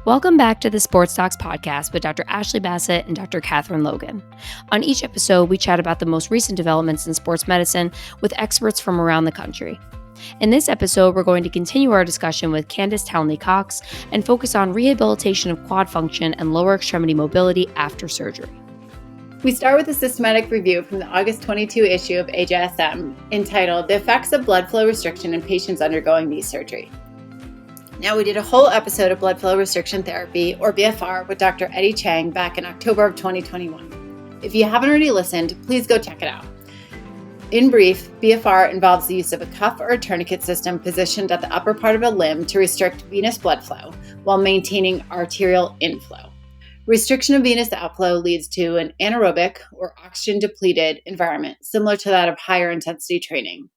Welcome back to the Sports Docs podcast with Dr. Ashley Bassett and Dr. Catherine Logan. On each episode, we chat about the most recent developments in sports medicine with experts from around the country. In this episode, we're going to continue our discussion with Candace Townley Cox and focus on rehabilitation of quad function and lower extremity mobility after surgery. We start with a systematic review from the August 22 issue of AJMS entitled The Effects of Blood Flow Restriction in Patients Undergoing Knee Surgery. Now, we did a whole episode of blood flow restriction therapy, or BFR, with Dr. Eddie Chang back in October of 2021. If you haven't already listened, please go check it out. In brief, BFR involves the use of a cuff or a tourniquet system positioned at the upper part of a limb to restrict venous blood flow while maintaining arterial inflow. Restriction of venous outflow leads to an anaerobic or oxygen-depleted environment, similar to that of higher intensity training.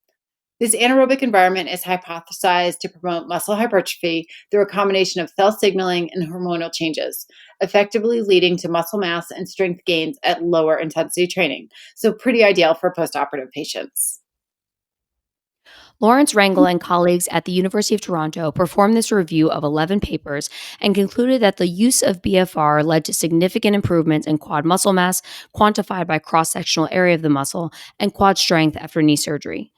This anaerobic environment is hypothesized to promote muscle hypertrophy through a combination of cell signaling and hormonal changes, effectively leading to muscle mass and strength gains at lower intensity training. So pretty ideal for postoperative patients. Lawrence Rangel and colleagues at the University of Toronto performed this review of 11 papers and concluded that the use of BFR led to significant improvements in quad muscle mass, quantified by cross-sectional area of the muscle, and quad strength after knee surgery.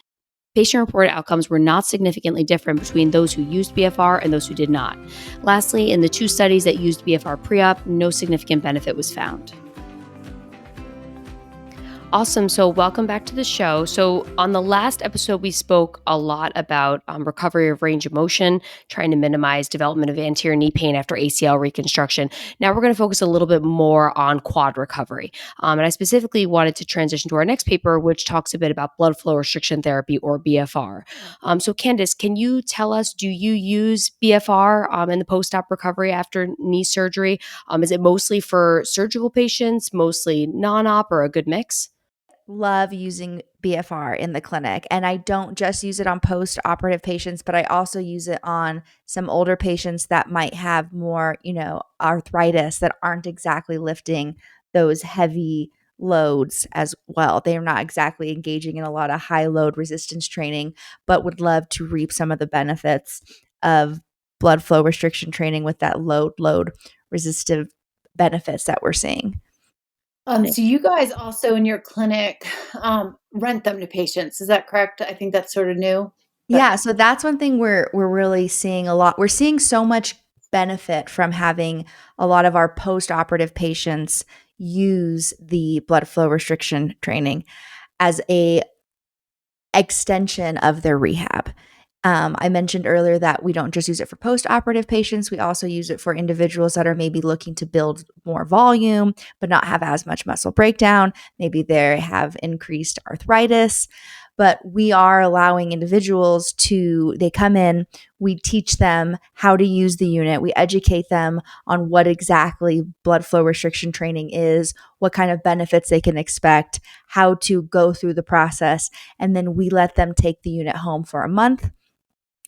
Patient-reported outcomes were not significantly different between those who used BFR and those who did not. Lastly, in the two studies that used BFR pre-op, no significant benefit was found. Awesome. So welcome back to the show. So on the last episode, we spoke a lot about recovery of range of motion, trying to minimize development of anterior knee pain after ACL reconstruction. Now we're going to focus a little bit more on quad recovery. And I specifically wanted to transition to our next paper, which talks a bit about blood flow restriction therapy, or BFR. So Candace, can you tell us, do you use BFR in the post-op recovery after knee surgery? Is it mostly for surgical patients, mostly non-op, or a good mix? Love using BFR in the clinic, and I don't just use it on post-operative patients, but I also use it on some older patients that might have more, arthritis, that aren't exactly lifting those heavy loads as well. They are not exactly engaging in a lot of high load resistance training, but would love to reap some of the benefits of blood flow restriction training with that load resistive benefits that we're seeing. So you guys also in your clinic rent them to patients. Is that correct? I think that's sort of new. Yeah, so that's one thing we're really seeing a lot. We're seeing so much benefit from having a lot of our post-operative patients use the blood flow restriction training as a extension of their rehab. I mentioned earlier that we don't just use it for post-operative patients. We also use it for individuals that are maybe looking to build more volume, but not have as much muscle breakdown. Maybe they have increased arthritis, but we are allowing individuals they come in, we teach them how to use the unit. We educate them on what exactly blood flow restriction training is, what kind of benefits they can expect, how to go through the process, and then we let them take the unit home for a month.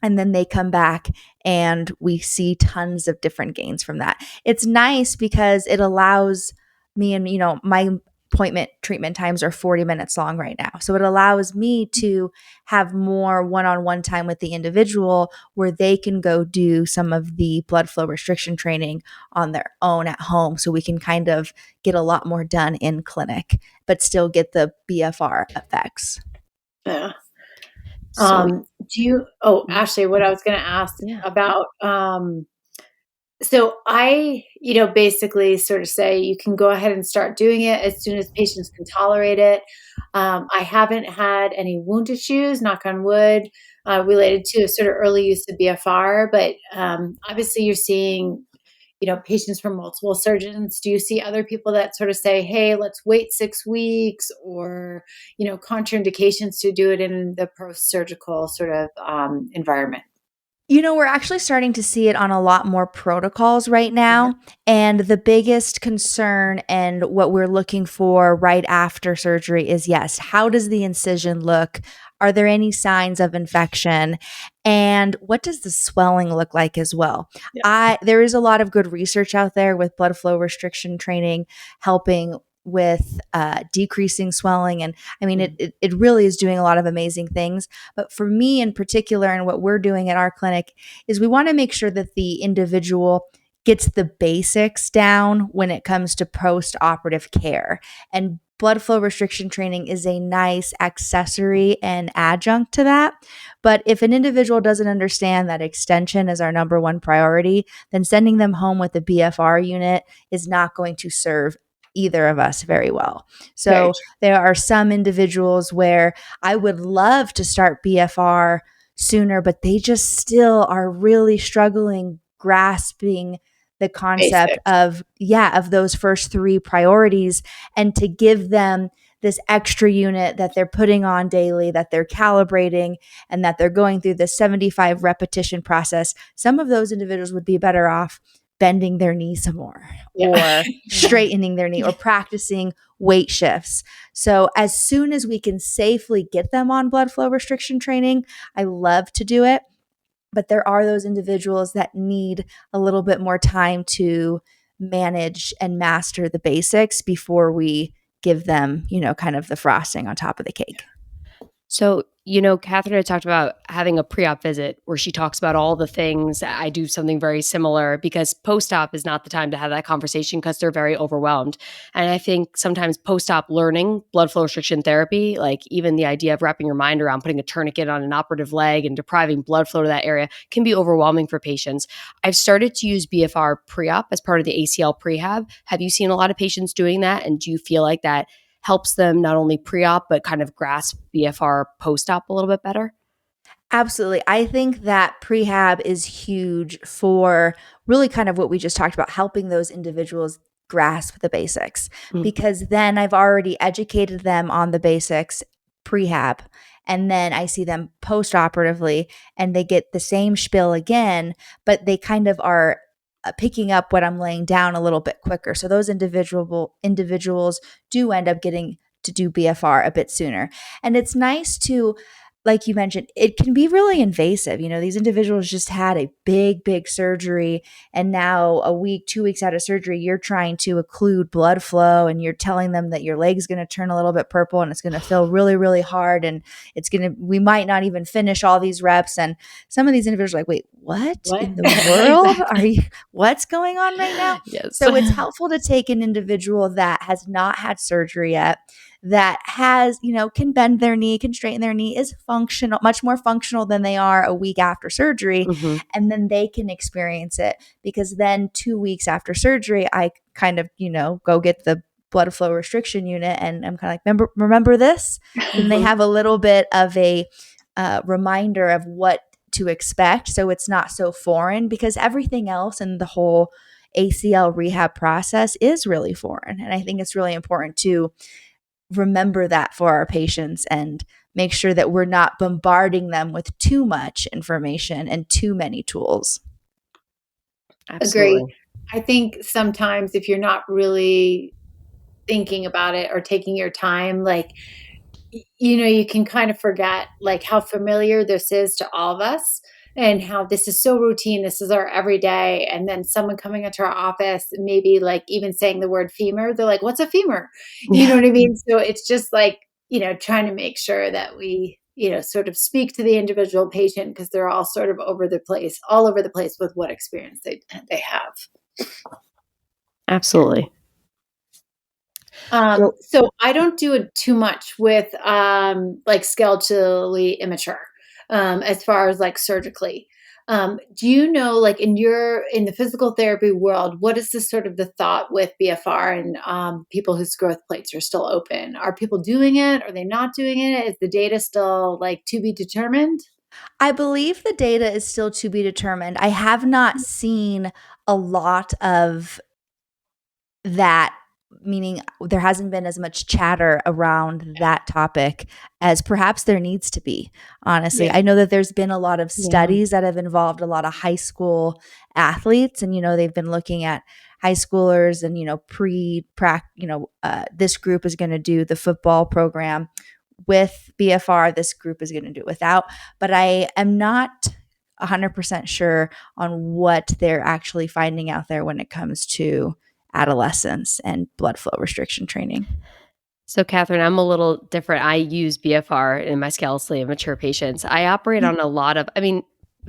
And then they come back and we see tons of different gains from that. It's nice because it allows me, and my appointment treatment times are 40 minutes long right now. So it allows me to have more one-on-one time with the individual where they can go do some of the blood flow restriction training on their own at home. So we can kind of get a lot more done in clinic, but still get the BFR effects. Yeah. Ashley, what I was going to ask about, so I, basically sort of say you can go ahead and start doing it as soon as patients can tolerate it. I haven't had any wound issues, knock on wood, related to sort of early use of BFR, but obviously you're seeing patients from multiple surgeons. Do you see other people that sort of say, hey, let's wait 6 weeks, or, contraindications to do it in the post-surgical sort of environment? We're actually starting to see it on a lot more protocols right now. Mm-hmm. And the biggest concern and what we're looking for right after surgery is, yes, how does the incision look? Are there any signs of infection? And what does the swelling look like as well? Yeah. There is a lot of good research out there with blood flow restriction training helping with decreasing swelling. And I mean, it really is doing a lot of amazing things. But for me in particular, and what we're doing at our clinic is we want to make sure that the individual gets the basics down when it comes to post-operative care. And blood flow restriction training is a nice accessory and adjunct to that. But if an individual doesn't understand that extension is our number one priority, then sending them home with a BFR unit is not going to serve either of us very well. Very So there are some individuals where I would love to start BFR sooner, but they just still are really struggling grasping the concept basic. of those first three priorities, and to give them this extra unit that they're putting on daily, that they're calibrating, and that they're going through the 75 repetition process. Some of those individuals would be better off bending their knee some more, Yeah. or straightening their knee, or practicing weight shifts. So as soon as we can safely get them on blood flow restriction training, I love to do it. But there are those individuals that need a little bit more time to manage and master the basics before we give them, kind of the frosting on top of the cake. So, Catherine had talked about having a pre-op visit where she talks about all the things. I do something very similar because post-op is not the time to have that conversation because they're very overwhelmed. And I think sometimes post-op learning, blood flow restriction therapy, like even the idea of wrapping your mind around putting a tourniquet on an operative leg and depriving blood flow to that area can be overwhelming for patients. I've started to use BFR pre-op as part of the ACL prehab. Have you seen a lot of patients doing that? And do you feel like that helps them not only pre-op, but kind of grasp BFR post-op a little bit better? Absolutely. I think that prehab is huge for really kind of what we just talked about, helping those individuals grasp the basics, because then I've already educated them on the basics prehab. And then I see them post-operatively and they get the same spiel again, but they kind of are picking up what I'm laying down a little bit quicker. So those individuals do end up getting to do BFR a bit sooner. And it's nice to, like you mentioned, it can be really invasive. These individuals just had a big surgery, and now a week, 2 weeks out of surgery, you're trying to occlude blood flow, and you're telling them that your leg's going to turn a little bit purple and it's going to feel really, really hard. And we might not even finish all these reps. And some of these individuals are like, wait, what in the world are you, what's going on right now? Yes. So it's helpful to take an individual that has not had surgery yet, that has, can bend their knee, can straighten their knee, is functional, much more functional than they are a week after surgery. Mm-hmm. And then they can experience it, because then 2 weeks after surgery, I kind of, go get the blood flow restriction unit, and I'm kind of like, remember this? Then they have a little bit of a reminder of what to expect. So it's not so foreign, because everything else in the whole ACL rehab process is really foreign. And I think it's really important to remember that for our patients and make sure that we're not bombarding them with too much information and too many tools. Absolutely. Agree. I think sometimes if you're not really thinking about it or taking your time, like, you can kind of forget like how familiar this is to all of us, and how this is so routine. This is our everyday. And then someone coming into our office, maybe like even saying the word femur, they're like, what's a femur? You know what I mean? So it's just like, trying to make sure that we, sort of speak to the individual patient, because they're all sort of all over the place with what experience they have. Absolutely. So I don't do it too much with like skeletally immature, as far as like surgically. Do you know, like in the physical therapy world, what is the sort of the thought with BFR and people whose growth plates are still open? Are people doing it? Are they not doing it? Is the data still like to be determined? I believe the data is still to be determined. I have not seen a lot of that, meaning there hasn't been as much chatter around that topic as perhaps there needs to be. Honestly, Yeah. I know that there's been a lot of Yeah. studies that have involved a lot of high school athletes, and they've been looking at high schoolers, and this group is going to do the football program with BFR, this group is going to do it without. But I am not 100% sure on what they're actually finding out there when it comes to adolescence and blood flow restriction training. So, Catherine, I'm a little different. I use BFR in my skeletally immature patients. I operate on a lot of,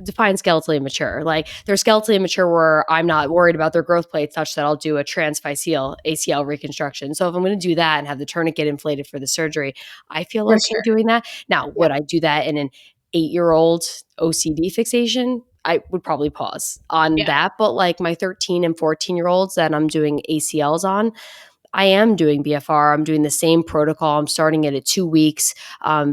define skeletally mature. Like they're skeletally mature where I'm not worried about their growth plate such that I'll do a transphyseal ACL reconstruction. So if I'm going to do that and have the tourniquet inflated for the surgery, I feel For okay sure. doing that. Now, would I do that in an 8-year-old OCD fixation? I would probably pause on that. But like my 13 and 14-year-olds that I'm doing ACLs on, I am doing BFR. I'm doing the same protocol. I'm starting it at 2 weeks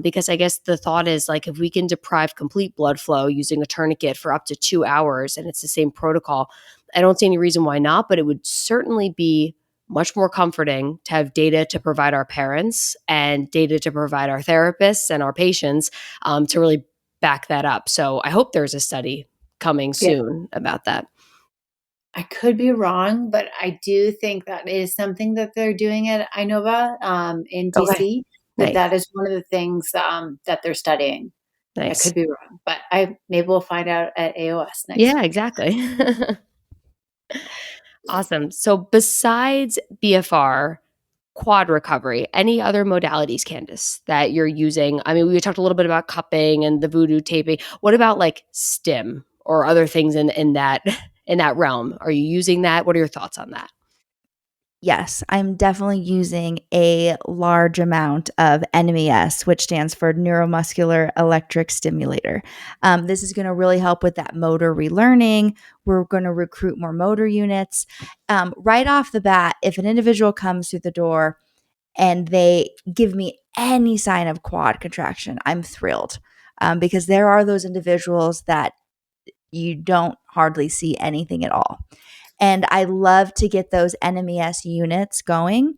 because I guess the thought is like if we can deprive complete blood flow using a tourniquet for up to 2 hours and it's the same protocol, I don't see any reason why not, but it would certainly be much more comforting to have data to provide our parents and data to provide our therapists and our patients to really back that up. So I hope there's a study coming soon about that. I could be wrong, but I do think that is something that they're doing at Inova in Okay. DC. Nice. That is one of the things that they're studying. I Nice. could be wrong, but maybe we'll find out at AOS next Yeah, week. exactly. Awesome. So besides BFR, quad recovery, any other modalities, Candace, that you're using? I mean, we talked a little bit about cupping and the voodoo taping. What about like stim or other things in that in that realm? Are you using that? What are your thoughts on that? Yes, I'm definitely using a large amount of NMES, which stands for neuromuscular electric stimulator. This is going to really help with that motor relearning. We're going to recruit more motor units. Right off the bat, if an individual comes through the door and they give me any sign of quad contraction, I'm thrilled because there are those individuals that you don't hardly see anything at all. And I love to get those NMES units going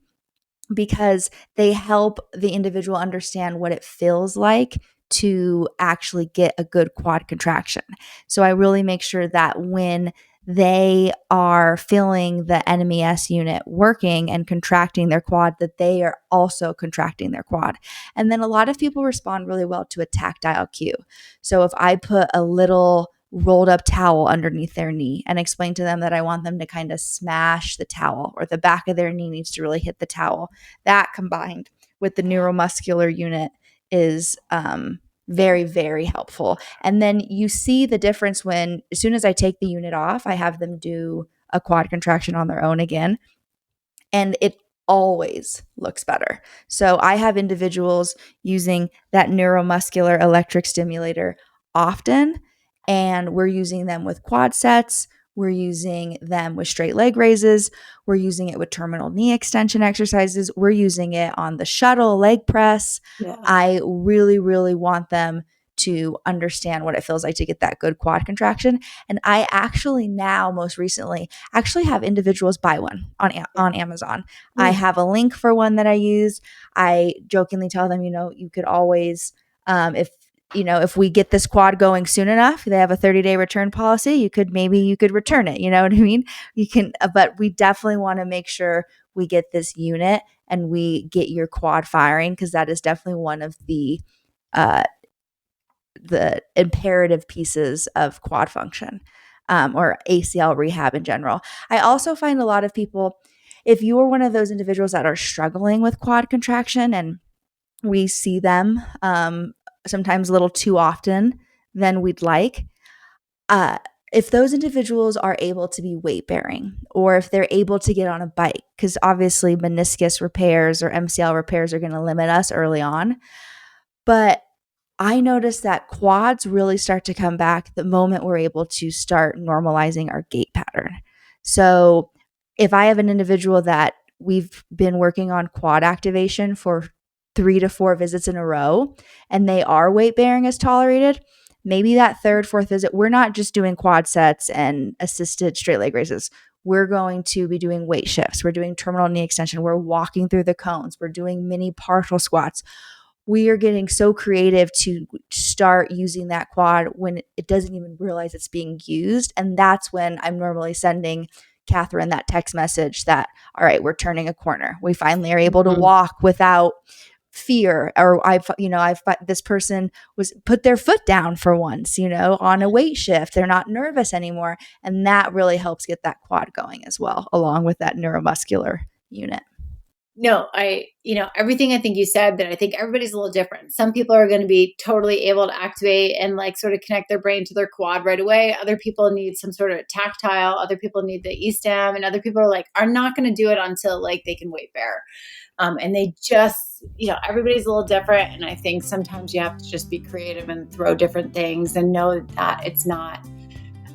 because they help the individual understand what it feels like to actually get a good quad contraction. So I really make sure that when they are feeling the NMES unit working and contracting their quad, that they are also contracting their quad. And then a lot of people respond really well to a tactile cue. So if I put a little rolled up towel underneath their knee and explain to them that I want them to kind of smash the towel or the back of their knee needs to really hit the towel, that combined with the neuromuscular unit is very, very helpful. And then you see the difference when, as soon as I take the unit off, I have them do a quad contraction on their own again. And it always looks better. So I have individuals using that neuromuscular electric stimulator often, and we're using them with quad sets. We're using them with straight leg raises. We're using it with terminal knee extension exercises. We're using it on the shuttle leg press. Yeah. I really, really want them to understand what it feels like to get that good quad contraction. And I actually now, most recently, actually have individuals buy one on Amazon. I have a link for one that I use. I jokingly tell them, you could always, if we get this quad going soon enough, they have a 30-day return policy. You could return it. You know what I mean? You can, but we definitely want to make sure we get this unit and we get your quad firing, because that is definitely one of the imperative pieces of quad function or ACL rehab in general. I also find a lot of people, if you are one of those individuals that are struggling with quad contraction, and we see them sometimes a little too often than we'd like, if those individuals are able to be weight bearing, or if they're able to get on a bike, because obviously meniscus repairs or MCL repairs are going to limit us early on. But I noticed that quads really start to come back the moment we're able to start normalizing our gait pattern. So if I have an individual that we've been working on quad activation for 3 to 4 visits in a row, and they are weight bearing as tolerated, maybe that third, fourth visit, we're not just doing quad sets and assisted straight leg raises. We're going to be doing weight shifts. We're doing terminal knee extension. We're walking through the cones. We're doing mini partial squats. We are getting so creative to start using that quad when it doesn't even realize it's being used. And that's when I'm normally sending Catherine that text message that, all right, we're turning a corner. We finally are able to walk without fear. Or this person was put their foot down for once, on a weight shift. They're not nervous anymore. And that really helps get that quad going as well, along with that neuromuscular unit. No, everything I think you said, that I think everybody's a little different. Some people are going to be totally able to activate and like sort of connect their brain to their quad right away. Other people need some sort of tactile. Other people need the E-stem, and other people are not going to do it until like they can weight bear. And they just, everybody's a little different. And I think sometimes you have to just be creative and throw different things and know that it's not.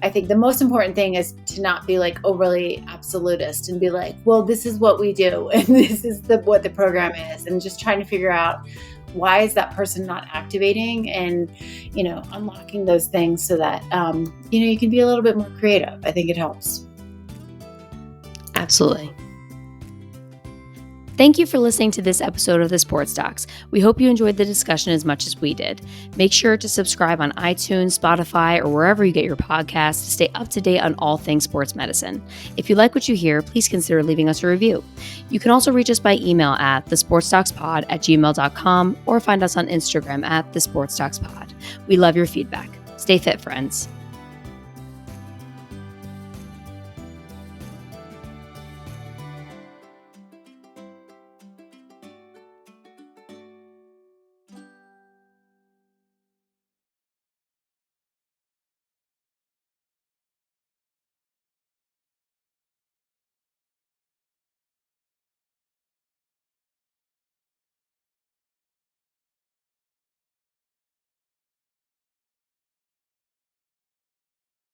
I think the most important thing is to not be like overly absolutist and be like, well, this is what we do and this is what the program is, and just trying to figure out why is that person not activating, and unlocking those things so that you can be a little bit more creative. I think it helps. Absolutely. Thank you for listening to this episode of the Sports Docs. We hope you enjoyed the discussion as much as we did. Make sure to subscribe on iTunes, Spotify, or wherever you get your podcasts to stay up to date on all things sports medicine. If you like what you hear, please consider leaving us a review. You can also reach us by email at thesportsdocspod@gmail.com or find us on Instagram at thesportsdocspod. We love your feedback. Stay fit, friends.